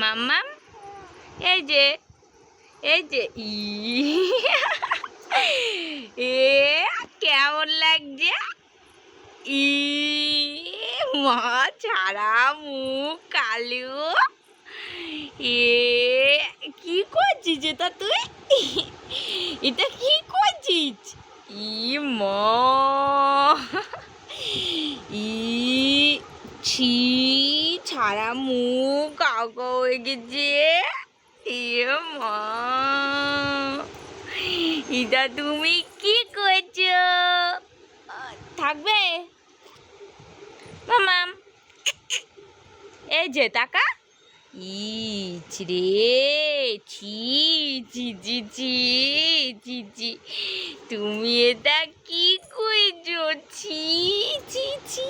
মাম্মাম এই যে এ কেমন লাগছে? মা ছাড়া মুখ কালো। কি করছিস এটা তুই? এটা কি করছিস? মা ছি ছাড়া মুখ কাকা হয়ে গেছে। মা এটা তুমি কি করছো? থাকবে মামাম? এই যে টাকা রে ছি ছি ছি ছি ছি ছি তুমি এটা কি কইছো? ছি ছি ছি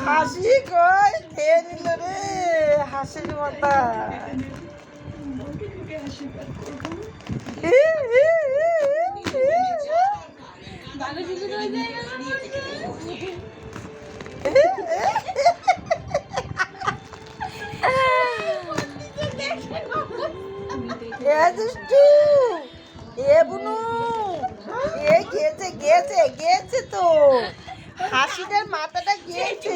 হাসি কই খেয়ে নিল রে হাসির মাথা। গেছে তো হাসিটার মাথাটা গেছে।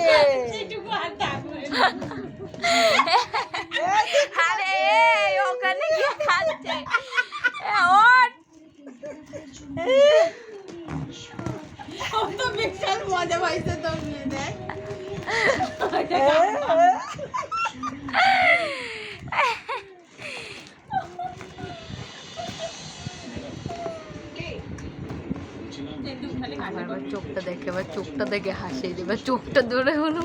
আরে ওখানে গিয়ে খাচ্ছে। বিশাল মজা পাইছে তো নিয়ে দেখ। চোখটা দেখে হাসে, এবার চোখটা ধরে হলো।